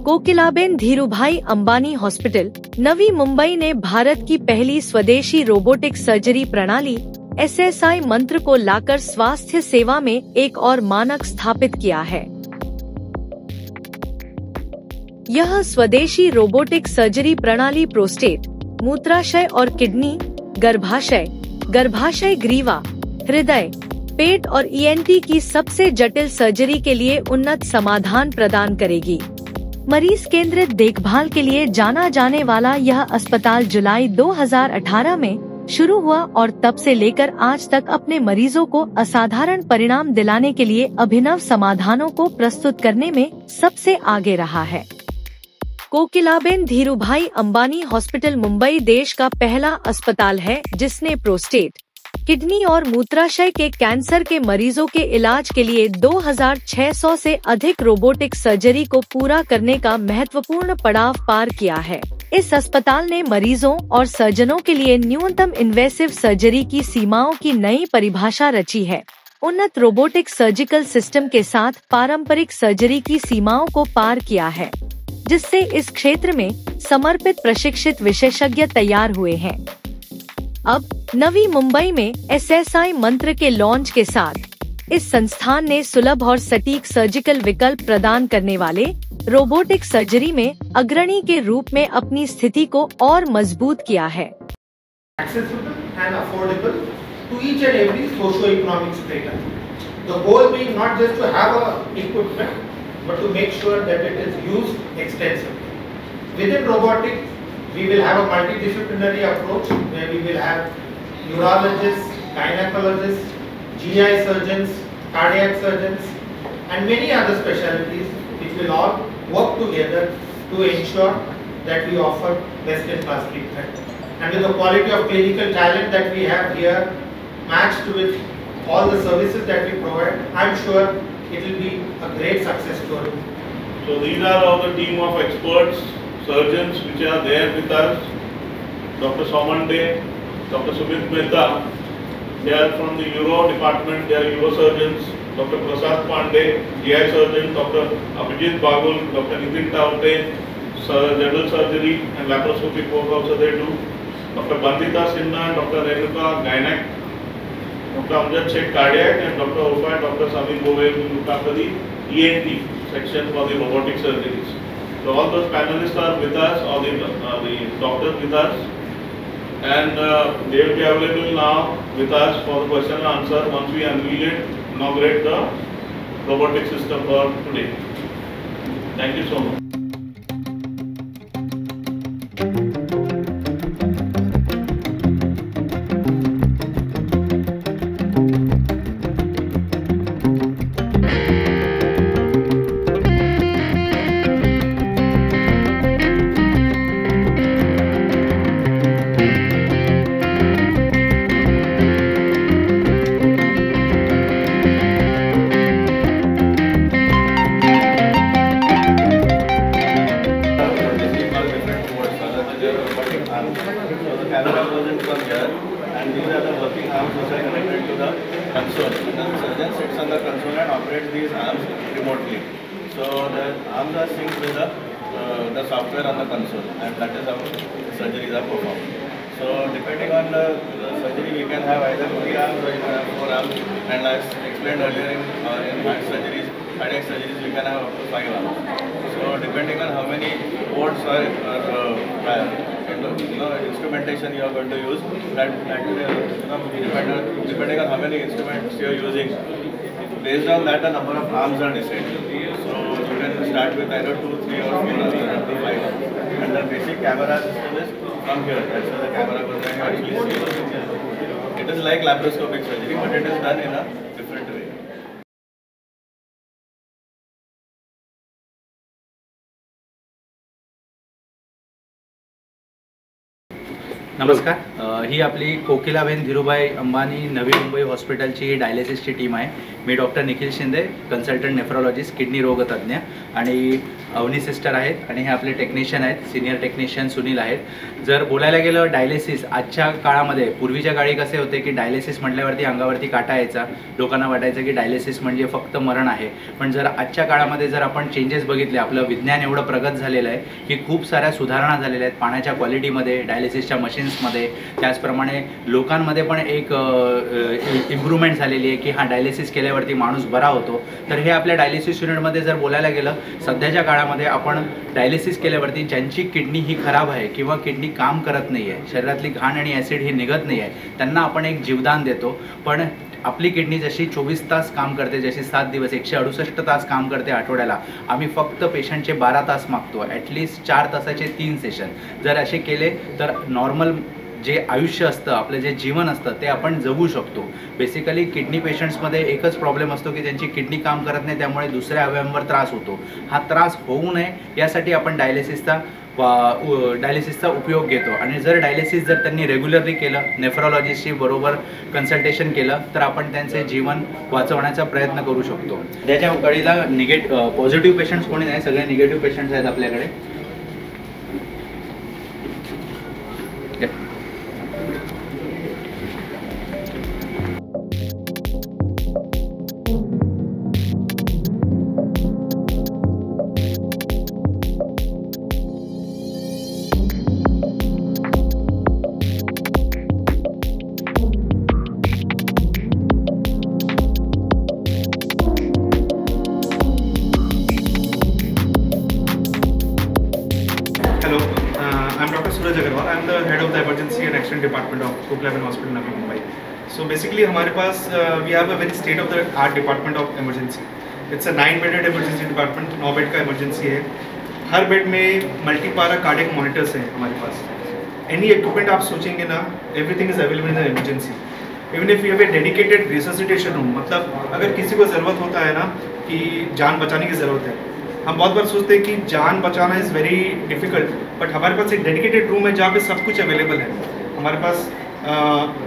Kokilaben Dhirubhai Ambani hospital Navi Mumbai ने भारत की पहली स्वदेशी रोबोटिक सर्जरी प्रणाली SSI मंत्र को लाकर स्वास्थ्य सेवा में एक और मानक स्थापित किया है। यह स्वदेशी रोबोटिक सर्जरी प्रणाली प्रोस्टेट, मूत्राशय और किडनी, गर्भाशय ग्रीवा, हृदय, पेट और ENT की सबसे जटिल सर्जरी के लिए उन्नत समाधान प्रदान करेगी। मरीज केंद्रित देखभाल के लिए जाना जाने वाला यह अस्पताल जुलाई 2018 में शुरू हुआ और तब से लेकर आज तक अपने मरीजों को असाधारण परिणाम दिलाने के लिए अभिनव समाधानों को प्रस्तुत करने में सबसे आगे रहा है। कोकिलाबेन धीरूभाई अंबानी हॉस्पिटल मुंबई देश का पहला अस्पताल है जिसने प्रोस्टेट, किडनी और मूत्राशय के कैंसर के मरीजों के इलाज के लिए 2600 से अधिक रोबोटिक सर्जरी को पूरा करने का महत्वपूर्ण पड़ाव पार किया है। इस अस्पताल ने मरीजों और सर्जनों के लिए न्यूनतम इन्वेसिव सर्जरी की सीमाओं की नई परिभाषा रची है। उन्नत रोबोटिक सर्जिकल सिस्टम के साथ पारंपरिक सर्जरी की सीमाओं को पार किया है, जिससे इस क्षेत्र में समर्पित प्रशिक्षित विशेषज्ञ तैयार हुए हैं। अब नवी मुंबई में SSI मंत्र के लॉन्च के साथ इस संस्थान ने सुलभ और सटीक सर्जिकल विकल्प प्रदान करने वाले रोबोटिक सर्जरी में अग्रणी के रूप में अपनी स्थिति को और मजबूत किया है। Accessible and affordable to each and every socio-economic strata. The goal being not just to have a equipment, but to make sure that it is used extensively. Within robotics, we will have a multidisciplinary approach where we will have urologists, gynecologists, GI surgeons, cardiac surgeons, and many other specialties which will all work together to ensure that we offer best-in-class treatment. And with the quality of clinical talent that we have here, matched with all the services that we provide, I'm sure it will be a great success story. So these are all the team of experts, surgeons which are there with us. Dr. Somande, Dr. Sumit Mehta, they are from the Uro department, they are Urosurgeons. Dr. Prasad Pandey, GI surgeon, Dr. Abhijit Bagul, Dr. Nitin Taute, general surgery and laparoscopic work also they do. Dr. Bandita Sinha, Dr. Renuka, gynec, Dr. Amjad Sheikh, cardiac, and Dr. Urfa, Dr. Sami Bove will look after the ENT section for the robotic surgeries. So all those panelists are with us, or the doctors with us, and they will be available now with us for the question and answer once we inaugurate the robotic system for today. Thank you so much. Console. The surgeon sits on the console and operates these arms remotely. So the arms are synced with the software on the console, and that is how surgeries are performed. So depending on the surgery, we can have either 3 arms or you can have 4 arms. And as explained earlier in cardiac surgeries, we can have up to 5 arms. So depending on how many ports or instrumentation you are going to use, that will depending on how many instruments you are using. Based on that, the number of arms are decided. So you can start with either 2, 3 or 4 arms or up to 5 arms. And the basic camera system is from here. That's where the camera goes and you actually see. It is like laparoscopic surgery, but it is done in a different way. नमस्कार, ही आपली कोकिलाबेन धीरूभाई अंबानी नवी मुंबई हॉस्पिटलची डायलिसिसची team आहे. मी doctor Nikhil Shinde, consultant nephrologist, kidney रोगतज्ञ, आणि Avani sister आहेत आणि हे आपले टेक्निशियन आहेत, सिनियर टेक्निशियन सुनील आहेत. जर बोलायला गेलं डायलिसिस आजच्या काळामध्ये, पूर्वीच्या काळी कसे होते की डायलिसिस म्हटल्यावरती अंगावरती काटा यायचा, लोकांना वाटायचं की डायलिसिस म्हणजे फक्त मरण आहे. पण जर आजच्या काळामध्ये जर आपण चेंजेस बघितले, आपलं विज्ञान एवढं प्रगत झालेलं आहे की खूप साऱ्या सुधारणा झालेल्या आहेत पाण्याच्या क्वालिटीमध्ये, डायलिसिसच्या मशीन्समध्ये. त्याचप्रमाणे लोकांमध्ये पण एक इम्प्रूव्हमेंट झालेली आहे की हा डायलिसिस केल्यावरती माणूस बरा होतो. तर हे आपल्या डायलिसिस युनिटमध्ये जर बोलायला गेलं, सध्याच्या काळामध्ये आपण डायलिसिस केल्यावरती ज्यांची किडनी ही खराब आहे किंवा किडनी काम करत नाही आहे, शरीरातली घाण आणि ॲसिड ही निघत नाही आहे, त्यांना आपण एक जीवदान देतो. पण आपली किडनी जशी 24 तास काम करते, जशी 7 दिवस 168 तास काम करते आठवड्याला, आम्ही फक्त पेशंटचे 12 तास मागतो. ॲटलिस्ट 4 तासाचे 3 सेशन जर असे केले तर नॉर्मल जे आयुष्य असतं, आपलं जे जीवन असतं ते आपण जगू शकतो. बेसिकली किडनी पेशंट्समध्ये एकच प्रॉब्लेम असतो की त्यांची किडनी काम करत नाही, त्यामुळे दुसऱ्या अवयवांवर त्रास होतो. हा त्रास होऊ नये यासाठी आपण डायलिसिसचा उपयोग घेतो. आणि जर डायलिसिस जर त्यांनी रेग्युलरली केलं, नेफ्रोलॉजिस्टशी बरोबर कन्सल्टेशन केलं, तर आपण त्यांचे जीवन वाचवण्याचा प्रयत्न करू शकतो. त्याच्या कळीला पॉझिटिव्ह पेशंट्स कोणी नाही, सगळे निगेटिव्ह पेशंट्स आहेत आपल्याकडे. I'm Dr. Suraj Agarwal. I'm the head of the emergency and accident department of Kokilaben Hospital, Navi Mumbai. So basically, हमारे pass we have a very state of the art department of emergency. It's a 9-bedded emergency department, 9 bed का emergency है. हर bed में मल्टीपारा cardiac monitors हैं हमारे pass. Any equipment आप सोचेंगे ना, everything is available in the emergency. Even if we have a dedicated resuscitation room, मतलब अगर किसी को ज़रूरत होता है ना कि जान बचाने की ज़रूरत है, हम बहुत बार सोचते हैं कि जान बचाना इज़ वेरी डिफ़िकल्ट, बट हमारे पास एक डेडिकेटेड रूम है जहाँ पे सब कुछ अवेलेबल है. हमारे पास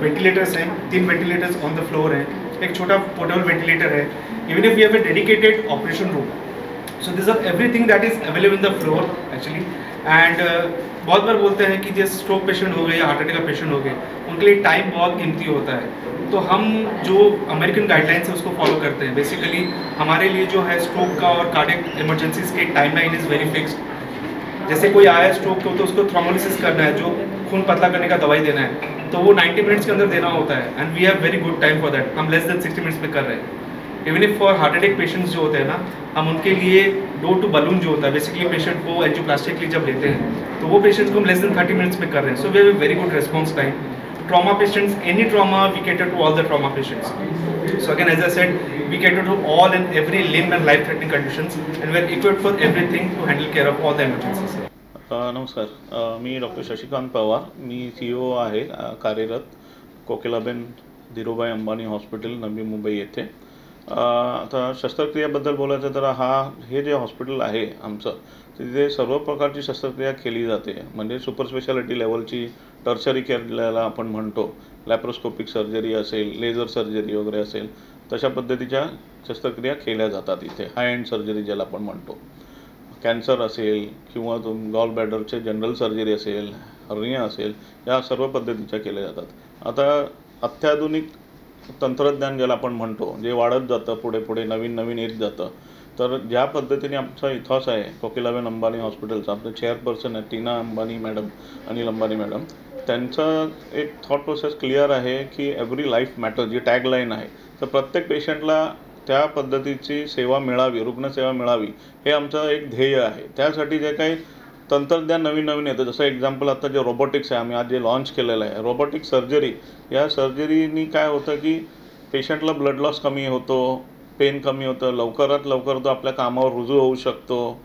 वेंटिलेटर्स हैं, 3 वेंटिलेटर्स ऑन द फ्लोर हैं, एक छोटा पोर्टेबल वेंटिलेटर है. Even if we have a dedicated operation room, so this are everything that is available in the floor actually. And बहुत बार बोलते हैं कि जैसे स्ट्रोक पेशेंट हो गए या हार्ट अटैक का पेशेंट हो गए, उनके लिए टाइम बहुत कीमती होता है. तो हम जो अमेरिकन गाइडलाइंस है उसको फॉलो करते हैं. बेसिकली हमारे लिए जो है स्ट्रोक का और cardiac emergencies K timeline is very fixed. जैसे कोई आया स्ट्रोक को तो उसको थ्रोम्बोलिसिस करना है, जो खून पतला करने का दवाई देना है, तो वो 90 मिनट्स के अंदर देना होता है. And we have very good time for that. हम लेस देन 60 मिनट्स में कर रहे हैं. Even if for heart attack patients जो होते हैं ना, हम उनके लिए डोर टू बलून जो होता है, बेसिकली पेशेंट को एंजियोप्लास्टी के लिए जब लेते हैं तो वो पेशेंट्स को हम लेस देन 30 मिनट्स में कर रहे हैं. So we have a very good response time. Trauma patients, any trauma, we cater to all the trauma patients. So again, as I said, we cater to all and every limb and life-threatening conditions, and we are equipped for everything to handle care of all the emergencies. नमस्कार, मी doctor Shashikant Pawar. मी CEO आहे कार्यरत Kokilaben Dhirubhai Ambani hospital Navi Mumbai येथे. आता शस्त्रक्रियाबद्दल बोलायचं तर हे जे hospital आहे आमचं, तिथे सर्व प्रकारची शस्त्रक्रिया केली जाते. म्हणजे सुपर स्पेशालिटी लेवलची टर्शरी केअरला आपण म्हणतो, लॅप्रोस्कोपिक सर्जरी असेल, लेझर सर्जरी वगैरे असेल, तशा पद्धतीच्या शस्त्रक्रिया केल्या जातात इथे. हाय एंड सर्जरी ज्याला आपण म्हणतो, कॅन्सर असेल किंवा गॉल ब्लॅडरचे जनरल सर्जरी असेल, हर्निया असेल, या सर्व पद्धतीच्या केल्या जातात. आता अत्याधुनिक तंत्रज्ञान ज्याला आपण म्हणतो, जे वाढत जातं, पुढे पुढे नवीन नवीन येत जातं, तर ज्या पद्धतीने आमचा इथॉस आहे कोकिलाबेन अंबानी हॉस्पिटलचा, आपले चेअरपर्सन आहे टीना अंबानी मॅडम, अनिल अंबानी मॅडम, त्यांचा एक थॉट प्रोसेस क्लिअर आहे की एव्हरी लाईफ मॅटर, जी टॅगलाईन आहे, तर प्रत्येक पेशंटला त्या पद्धतीची सेवा मिळावी, रुग्णसेवा मिळावी, हे आमचं एक ध्येय आहे. त्यासाठी जे काही तंत्रज्ञान नवीन नवीन येतं, जसं एक्झाम्पल आता जे रोबोटिक्स आहे, आम्ही आज जे लॉन्च केलेलं आहे रोबोटिक सर्जरी, या सर्जरीनी काय होतं की पेशंटला ब्लड लॉस कमी होतो, पेन कमी होतं, लवकरात लवकर तो आपल्या कामावर रुजू होऊ शकतो.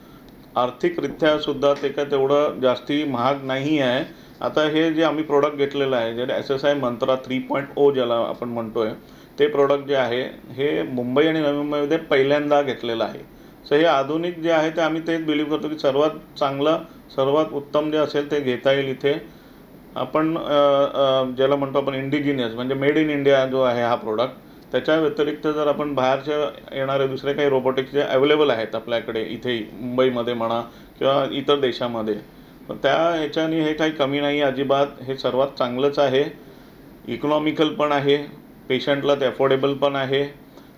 आर्थिकरित्यासुद्धा ते काय तेवढं जास्ती महाग नाही आहे. आता हे जे आम्ही प्रोडक्ट घेतलेलं आहे, जे SSI मंत्रा 3.0 ज्याला आपण म्हणतो आहे, ते प्रोडक्ट जे आहे हे मुंबई आणि नवी मुंबईमध्ये पहिल्यांदा घेतलेलं आहे. सो हे आधुनिक जे आहे ते आम्ही तेच बिलीव्ह करतो की सर्वात चांगलं, सर्वात उत्तम जे असेल ते घेता येईल इथे. आपण ज्याला म्हणतो आपण इंडिजिनियस म्हणजे मेड इन इंडिया जो आहे हा प्रोडक्ट, त्याच्या व्यतिरिक्त जर आपण बाहेरच्या येणारे दुसरे काही रोबोटिक्स जे अवेलेबल आहेत आपल्याकडे इथे मुंबईमध्ये म्हणा किंवा इतर देशामध्ये, त्या ह्याच्याने हे काही कमी नाही अजिबात. हे सर्वात चांगलंच आहे, इकॉनॉमिकल पण आहे, पेशंटला ते अफोर्डेबल पण आहे.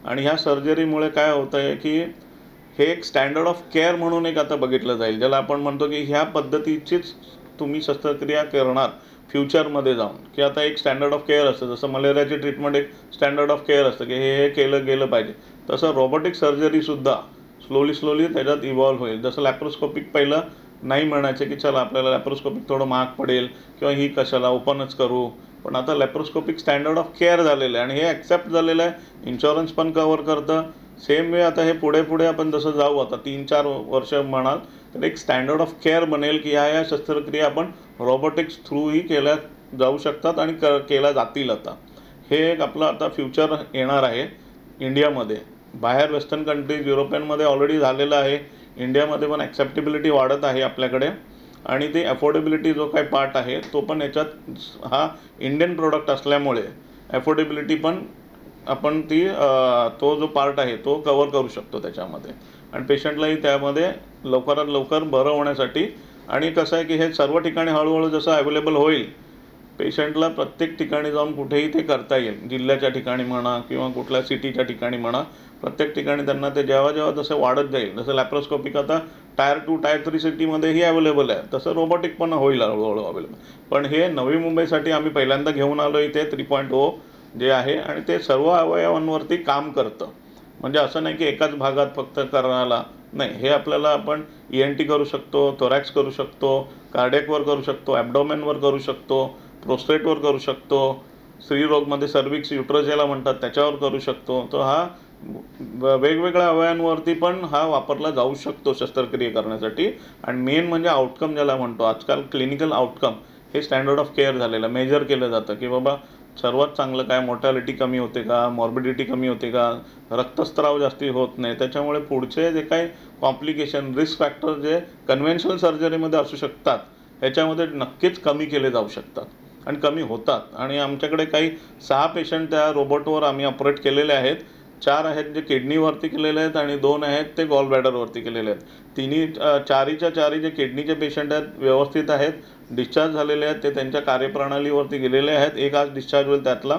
आणि ह्या सर्जरीमुळे काय होतं आहे की हे एक स्टँडर्ड ऑफ केअर म्हणून एक आता बघितलं जाईल, ज्याला आपण म्हणतो की ह्या पद्धतीचीच तुम्ही शस्त्रक्रिया करणार फ्युचरमध्ये जाऊन, की आता एक स्टँडर्ड ऑफ केअर असतं. जसं मलेरियाची ट्रीटमेंट एक स्टँडर्ड ऑफ केअर असतं की हे केलं गेलं पाहिजे, तसं रोबोटिक सर्जरीसुद्धा स्लोली त्याच्यात इव्हॉल्व्ह होईल. जसं लॅप्रोस्कोपिक पहिलं नाही म्हणायचे की चला आपल्याला लॅप्रोस्कोपिक थोडं महाग पडेल किंवा ही कशाला ओपनच करू, पण आता लॅप्रोस्कोपिक स्टँडर्ड ऑफ केअर झालेलं आहे आणि हे ॲक्सेप्ट झालेलं आहे. इन्शुरन्स पण कव्हर करतं. सेम वे आता हे पुढे आपण जसं जाऊ आता 3-4 वर्ष म्हणाल तर एक स्टँडर्ड ऑफ केअर बनेल की ह्या शस्त्रक्रिया आपण रोबोटिक्स थ्रूही केल्या जाऊ शकतात आणि केल्या जातील. आता हे एक आपलं आता फ्युचर येणार आहे इंडियामध्ये. बाहेर वेस्टर्न कंट्रीज युरोपियनमध्ये ऑलरेडी झालेलं आहे, इंडियामध्ये पण ॲक्सेप्टेबिलिटी वाढत आहे आपल्याकडे. आणि ते अफोर्डेबिलिटी जो काही पार्ट आहे तो पण याच्यात हा इंडियन प्रोडक्ट असल्यामुळे अफोर्डेबिलिटी पण आपण तो जो पार्ट आहे तो कवर करू शकतो त्याच्यामध्ये. आणि पेशंटलाही त्यामध्ये लवकरात लवकर बरं होण्यासाठी. आणि कसं आहे की हे सर्व ठिकाणी हळूहळू जसं अवेलेबल होईल, पेशंटला प्रत्येक ठिकाणी जाऊन कुठेही ते करता येईल, जिल्ह्याच्या ठिकाणी म्हणा किंवा कुठल्या सिटीच्या ठिकाणी म्हणा, प्रत्येक ठिकाणी त्यांना ते जेव्हा जसं वाढत जाईल, जसं लॅप्रोस्कोपिक आता टायर 2 टायर 3 सिटीमध्येही अवेलेबल आहे, तसं रोबोटिक पण होईल हळूहळू अवेलेबल. पण हे नवी मुंबईसाठी आम्ही पहिल्यांदा घेऊन आलो इथे 3.0 जे आहे, आणि ते सर्व अवयवांवरती काम करतं. म्हणजे असं नाही की एकाच भागात फक्त करायला नाही, हे आपल्याला आपण ENT करू शकतो, थोरॅक्स करू शकतो, कार्डियकवर करू शकतो, ॲब्डोमेनवर करू शकतो, प्रोस्टेटवर करू शकतो, स्त्रीरोगमध्ये सर्विक्स युट्रस ज्याला म्हणतात त्याच्यावर करू शकतो. तो हा वेगवेगळ्या अवयवांवरती पण हा वापरला जाऊ शकतो शस्त्रक्रिया करण्यासाठी. आणि मेन म्हणजे आउटकम ज्याला म्हणतो, आजकाल क्लिनिकल आउटकम हे स्टँडर्ड ऑफ केअर झालेलं, मेजर केलं जातं की बाबा सर्वात चांगलं काय, मोर्टॅलिटी कमी होते का, मॉर्बिडिटी कमी होते का, रक्तस्राव जास्ती होत नाही, त्याच्यामुळे पुढचे जे काही कॉम्प्लिकेशन रिस्क फॅक्टर जे कन्व्हेन्शनल सर्जरीमध्ये असू शकतात ह्याच्यामध्ये नक्कीच कमी केले जाऊ शकतात आणि कमी होतात. आणि आमच्याकडे काही 6 पेशंट त्या रोबोटवर आम्ही ऑपरेट केलेले आहेत. 4 आहेत जे किडनीवरती केलेले आहेत आणि 2 आहेत ते गॉल ब्लॅडरवरती केलेले आहेत. चारीच्या जे किडनीचे पेशंट आहेत व्यवस्थित आहेत, डिस्चार्ज झालेले आहेत, ते त्यांच्या कार्यप्रणालीवरती गेलेले आहेत. एक आज डिस्चार्ज होईल त्यातला.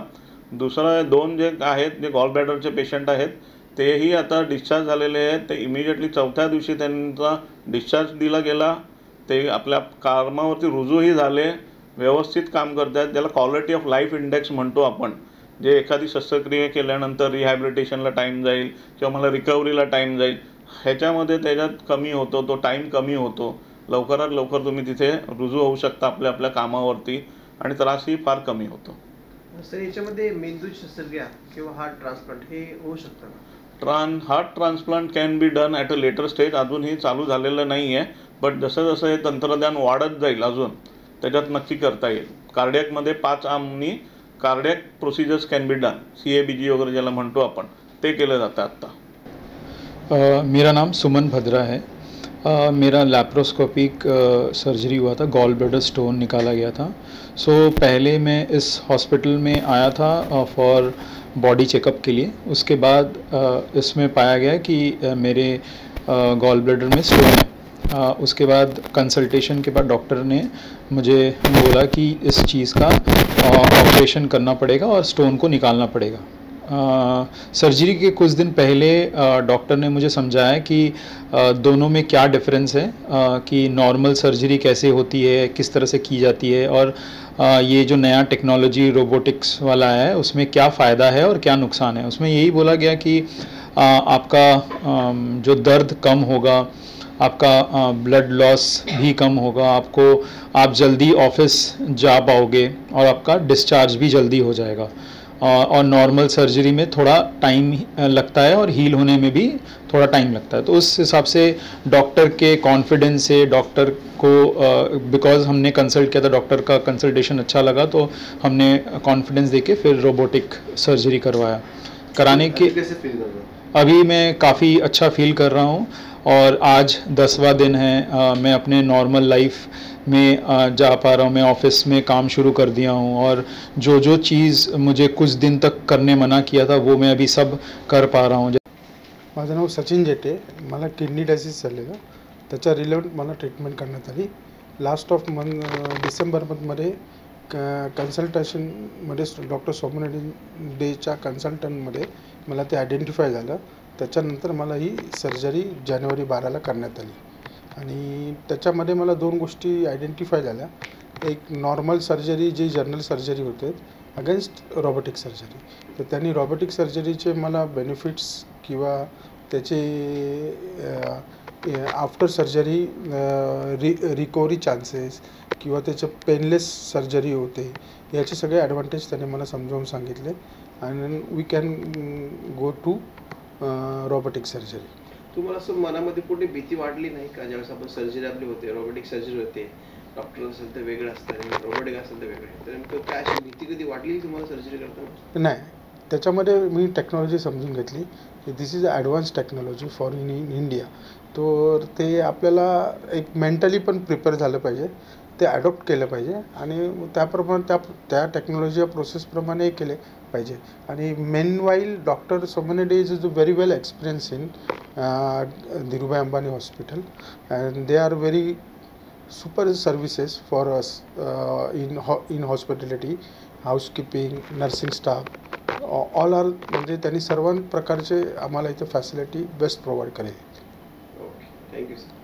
दुसरा 2 जे आहेत जे गॉल ब्लॅडरचे पेशंट आहेत तेही आता डिस्चार्ज झालेले आहेत. ते इमिजिएटली 4थ्या दिवशी त्यांचा डिस्चार्ज दिला गेला. ते आपल्या कामावरती रुजूही झाले, व्यवस्थित काम करत आहेत. ज्याला क्वालिटी ऑफ लाईफ इंडेक्स म्हणतो आपण, जे एखादी शस्त्रक्रिया केल्यानंतर रिहॅबिलिटेशनला टाईम जाईल किंवा मला रिकव्हरीला टाईम जाईल, ह्याच्यामध्ये त्याच्यात कमी होतो, तो टाईम कमी होतो. लवकरात लवकर तुम्ही तिथे रुजू होऊ शकता आपल्या कामावरती आणि त्रासही फार कमी होतो. सर याच्यामध्ये मेंदू शस्त्रक्रिया किंवा हार्ट ट्रान्सप्लांट हे होऊ शकतं का? Heart transplant can be done at a later stage. अजूनही चालू झालेलं नाही आहे, बट जसं जसं हे तंत्रज्ञान वाढत जाईल अजून त्याच्यात नक्की करता येईल. कार्डियकमध्ये 5 आमनी cardiac procedures can be done, CABG वगैरे ज्याला म्हणतो आपण, ते केलं जातं आत्ता. मेरा नाम सुमन भद्रा है. मेरा लैप्रोस्कोपिक सर्जरी हुआ था, गॉल ब्लैडर स्टोन निकाला गया था. सो पहले मैं इस हॉस्पिटल में आया था फॉर बॉडी चेकअप के लिए. उसके बाद इसमें पाया गया कि मेरे गॉल ब्लैडर में स्टोन है. उसके बाद कंसल्टेशन के बाद डॉक्टर ने मुझे बोला कि इस चीज़ का ऑपरेशन करना पड़ेगा और स्टोन को निकालना पड़ेगा. सर्जरी के कुछ दिन पहले डॉक्टर ने मुझे समझाया कि दोनों में क्या डिफरेंस है, कि नॉर्मल सर्जरी कैसे होती है, किस तरह से की जाती है, और ये जो नया टेक्नोलॉजी रोबोटिक्स वाला है उसमें क्या फ़ायदा है और क्या नुकसान है. उसमें यही बोला गया कि आपका जो दर्द कम होगा, आपका ब्लड लॉस भी कम होगा, आप जल्दी ऑफिस जा पाओगे और आपका डिस्चार्ज भी जल्दी हो जाएगा. और नॉर्मल सर्जरी में थोड़ा टाइम लगता है और हील होने में भी थोड़ा टाइम लगता है. तो उस हिसाब से डॉक्टर के कॉन्फिडेंस से डॉक्टर को बिकॉज हमने कंसल्ट किया था, डॉक्टर का कंसल्टेशन अच्छा लगा, तो हमने कॉन्फिडेंस देके फिर रोबोटिक सर्जरी करवाया. कराने के कैसे फील कर रहे हो? अभी मैं काफ़ी अच्छा फील कर रहा हूँ और आज 10वां दिन है। मैं अपने नॉर्मल लाइफ में जा पा रहा हूँ। मैं ऑफिस में काम शुरू कर दिया हूँ और जो जो चीज़ मुझे कुछ दिन तक करने मना किया था वो मैं अभी सब कर पा रहा हूँ। माझं नाव सचिन जेटे, मला किडनी डायसिस झालेलं, त्याच्या रिलेव्हंट मला ट्रीटमेंट करण्यात आली. लास्ट ऑफ डिसेंबर मंथमध्ये कन्सल्टेशनमध्ये डॉक्टर सोमन डेच्या कन्सल्टंटमध्ये मला ते आयडेंटिफाय झालं. त्याच्यानंतर मला ही सर्जरी जानेवारी 12ला करण्यात आली आणि त्याच्यामध्ये मला 2 गोष्टी आयडेंटिफाय झाल्या. एक नॉर्मल सर्जरी जी जनरल सर्जरी होते अगेन्स्ट रोबोटिक सर्जरी. तर त्यांनी रोबोटिक सर्जरीचे मला बेनिफिट्स किंवा त्याचे आफ्टर सर्जरी रिकव्हरी चान्सेस किंवा त्याचं पेनलेस सर्जरी होते याचे सगळे ॲडव्हान्टेज त्याने मला समजावून सांगितले आणि we can go to robotic surgery. तुम्हाला असं मनामध्ये कुठे भीती वाढली नाही का ज्यावेळेस आपण सर्जरी आपली होते, रोबोटिक सर्जरी होते, डॉक्टर असेल तर वेगळं असतं आणि रोबोटिक असेल तर वेगळं, तर नेमकं काय अशी भीती कधी वाटली तुम्हाला सर्जरी करताना? नाही, त्याच्यामध्ये मी टेक्नॉलॉजी समजून घेतली की this is advance technology for in India. तर ते आपल्याला एक मेंटली पण प्रिपेअर झालं पाहिजे, ते ॲडॉप्ट केलं पाहिजे आणि त्याप्रमाणे त्या टेक्नॉलॉजी प्रोसेसप्रमाणे हे केले पाहिजे. आणि meanwhile doctor Soman day is very well experience in Dhirubhai Ambani hospital and they are very super services for us in hospitality, housekeeping, nursing staff all are, म्हणजे त्यांनी सर्व प्रकारचे आम्हाला इथे फॅसिलिटी बेस्ट प्रोव्हाइड करेल. Okay, thank you sir.